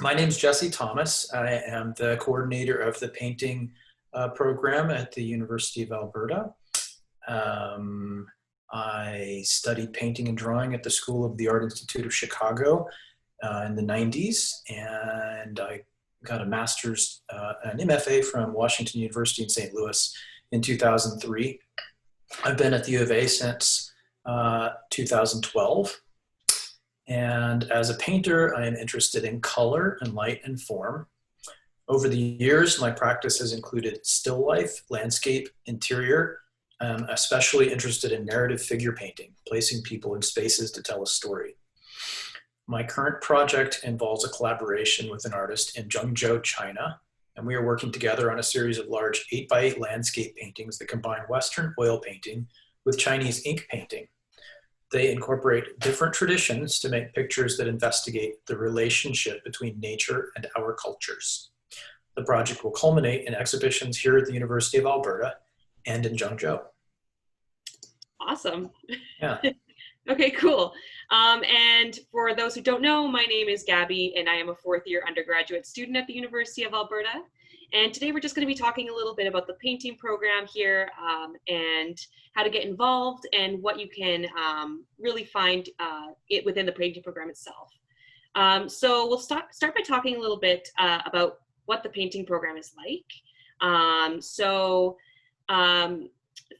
My name's Jesse Thomas. I am the coordinator of the painting program at the University of Alberta. Um, I studied painting and drawing at the School of the Art Institute of Chicago in the 90s, and I got a master's, an MFA from Washington University in St. Louis in 2003. I've been at the U of A since 2012. And as a painter, I am interested in color and light and form. Over the years, my practice has included still life, landscape, interior. I'm especially interested in narrative figure painting, placing people in spaces to tell a story. My current project involves a collaboration with an artist in Zhengzhou, China, and we are working together on a series of large 8x8 landscape paintings that combine Western oil painting with Chinese ink painting. They incorporate different traditions to make pictures that investigate the relationship between nature and our cultures. The project will culminate in exhibitions here at the University of Alberta and in Zhengzhou. Awesome. Yeah. Okay, cool. And for those who don't know, my name is Gabby, and I am a fourth-year undergraduate student at the University of Alberta. And today we're just going to be talking a little bit about the painting program here and how to get involved and what you can really find it within the painting program itself. So we'll start by talking a little bit about what the painting program is like.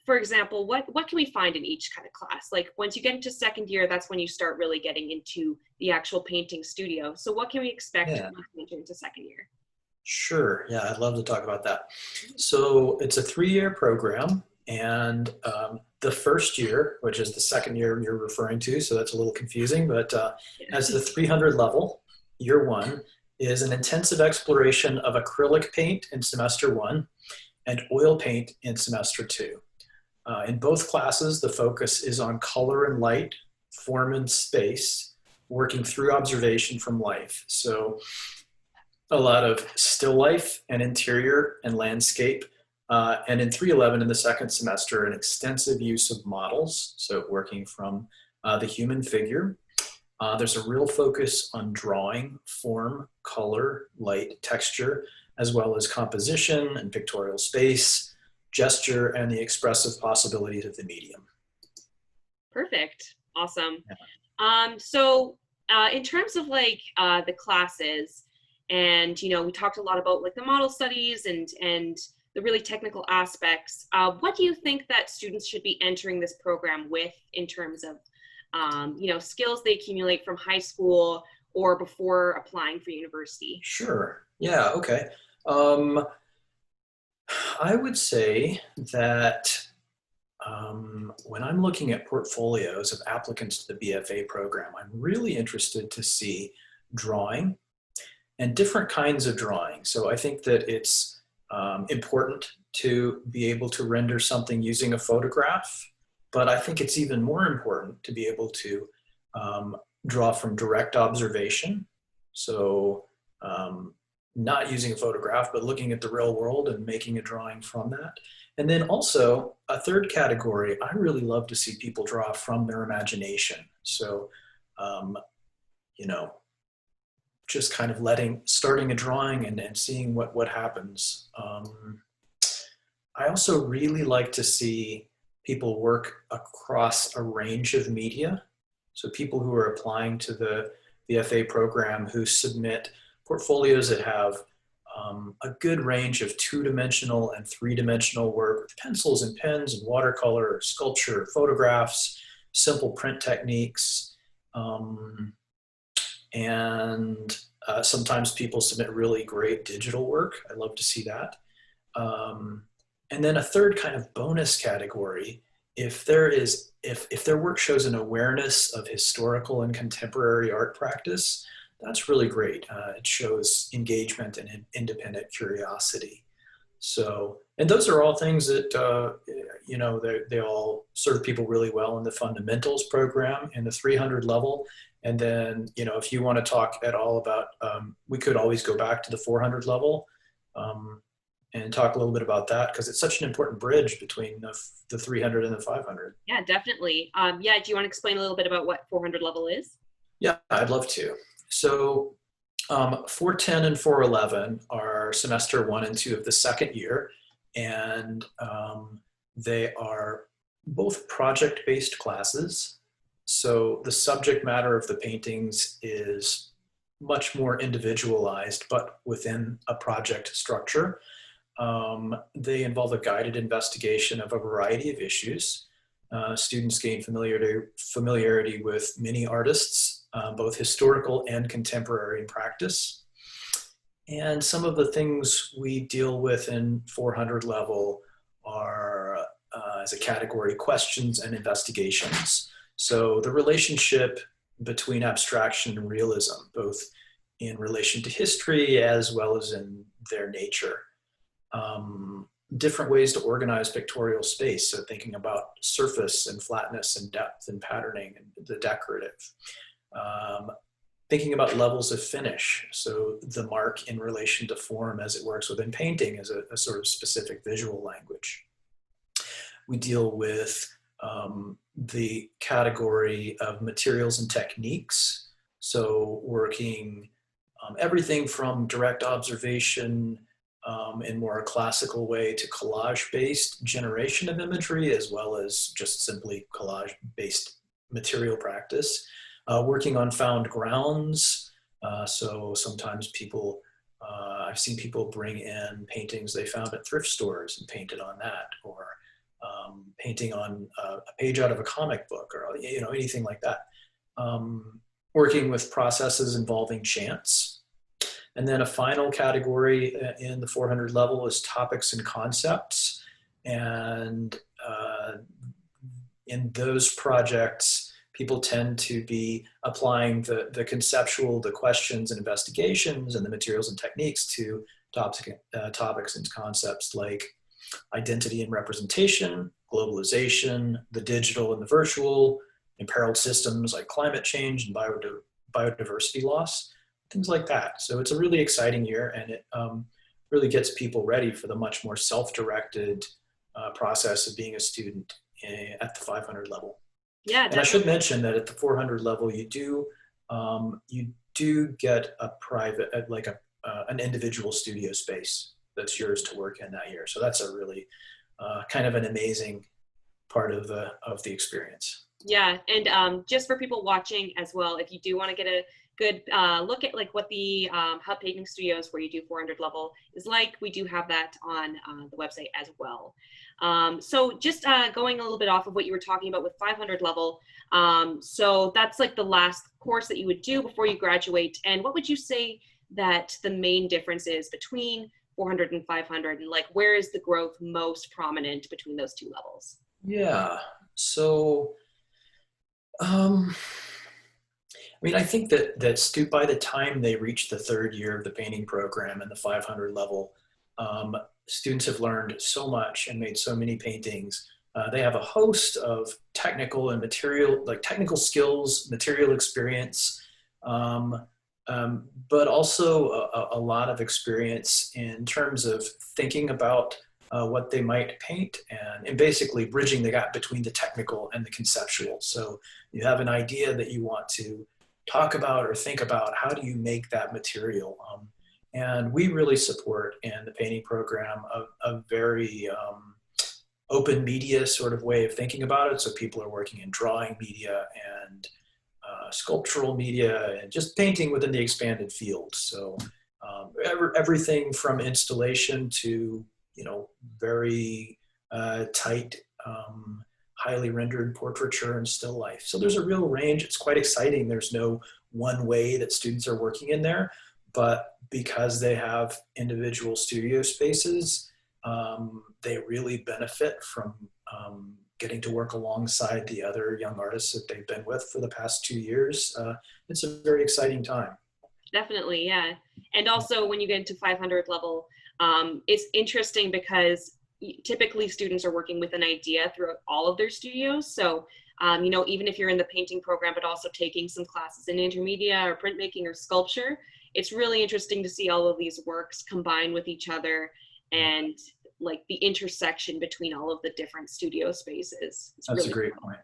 For example, what can we find in each kind of class? Like once you get into second year, that's when you start really getting into the actual painting studio. So what can we expect once we enter into second year? Sure. Yeah, I'd love to talk about that. So it's a 3-year program, and the first year, which is the second year you're referring to, so that's a little confusing, but as the 300 level, year 1 is an intensive exploration of acrylic paint in semester 1 and oil paint in semester 2. In both classes, the focus is on color and light, form and space, working through observation from life. So a lot of still life and interior and landscape. And in 311 in the second semester, an extensive use of models. So working from the human figure. There's a real focus on drawing, form, color, light, texture, as well as composition and pictorial space, gesture, and the expressive possibilities of the medium. Perfect. Awesome. Yeah. In terms of like the classes, and we talked a lot about like the model studies and the really technical aspects. What do you think that students should be entering this program with in terms of skills they accumulate from high school or before applying for university? Sure. Yeah. Okay. I would say that when I'm looking at portfolios of applicants to the BFA program, I'm really interested to see drawing and different kinds of drawing. So I think that it's important to be able to render something using a photograph, but I think it's even more important to be able to draw from direct observation. So not using a photograph, but looking at the real world and making a drawing from that. And then also a third category, I really love to see people draw from their imagination. So, just kind of starting a drawing and seeing what happens. I also really like to see people work across a range of media. So people who are applying to the BFA program who submit portfolios that have a good range of 2-dimensional and 3-dimensional work with pencils and pens and watercolor, sculpture, photographs, simple print techniques. And sometimes people submit really great digital work. I love to see that. And then a third kind of bonus category, if their work shows an awareness of historical and contemporary art practice, that's really great. It shows engagement and independent curiosity. So, and those are all things that, they all serve people really well in the fundamentals program in the 300 level. And then, if you want to talk at all about, we could always go back to the 400 level and talk a little bit about that because it's such an important bridge between the 300 and the 500. Yeah, definitely. Do you want to explain a little bit about what 400 level is? Yeah, I'd love to. So 410 and 411 are semester 1 and 2 of the second year, and they are both project-based classes. So the subject matter of the paintings is much more individualized, but within a project structure. They involve a guided investigation of a variety of issues. Students gain familiarity with many artists, both historical and contemporary in practice. And some of the things we deal with in 400 level are, as a category, questions and investigations. So the relationship between abstraction and realism, both in relation to history as well as in their nature. Different ways to organize pictorial space. So thinking about surface and flatness and depth and patterning and the decorative. Thinking about levels of finish. So the mark in relation to form as it works within painting is a sort of specific visual language. We deal with the category of materials and techniques. So working everything from direct observation in more a classical way to collage-based generation of imagery, as well as just simply collage-based material practice. Working on found grounds. So sometimes people, I've seen people bring in paintings they found at thrift stores and painted on that, or painting on a page out of a comic book, or anything like that. Working with processes involving chance. And then a final category in the 400 level is topics and concepts. And in those projects, people tend to be applying the conceptual, the questions and investigations and the materials and techniques to topics and concepts like identity and representation, globalization, the digital and the virtual, imperiled systems like climate change and biodiversity loss, things like that. So it's a really exciting year, and it really gets people ready for the much more self-directed process of being a student at the 500 level. Yeah, definitely. And I should mention that at the 400 level, you do get a private, an individual studio space that's yours to work in that year. So that's a really kind of an amazing part of the experience. Yeah, and just for people watching as well, if you do want to get a good look at like what the Hub Painting Studios, where you do 400 level, is like, we do have that on the website as well. So just going a little bit off of what you were talking about with 500 level, so that's like the last course that you would do before you graduate. And what would you say that the main difference is between 400 and 500, and like where is the growth most prominent between those two levels? Yeah, so I think that by the time they reach the third year of the painting program and the 500 level, students have learned so much and made so many paintings. They have a host of technical and technical skills, material experience, but also a lot of experience in terms of thinking about what they might paint and basically bridging the gap between the technical and the conceptual. So you have an idea that you want to talk about or think about, how do you make that material? And we really support in the painting program a very open media sort of way of thinking about it. So people are working in drawing media and sculptural media and just painting within the expanded field. So everything from installation to, very tight, highly rendered portraiture and still life. So there's a real range. It's quite exciting. There's no one way that students are working in there, but because they have individual studio spaces, they really benefit from getting to work alongside the other young artists that they've been with for the past 2 years. It's a very exciting time. Definitely, yeah. And also when you get into 500 level, it's interesting because typically students are working with an idea throughout all of their studios. So, even if you're in the painting program, but also taking some classes in intermedia or printmaking or sculpture, it's really interesting to see all of these works combine with each other and like the intersection between all of the different studio spaces. That's really a great point.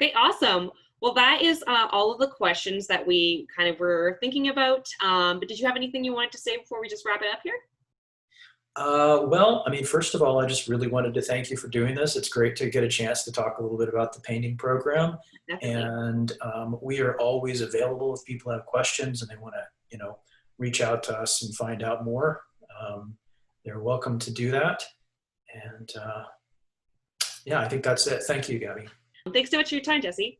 Okay, awesome. Well, that is all of the questions that we kind of were thinking about. But did you have anything you wanted to say before we just wrap it up here? Well, I mean, first of all, I just really wanted to thank you for doing this. It's great to get a chance to talk a little bit about the painting program. Definitely. And we are always available if people have questions and they want to, reach out to us and find out more. They're welcome to do that. And yeah, I think that's it. Thank you, Gabby. Thanks so much for your time, Jesse.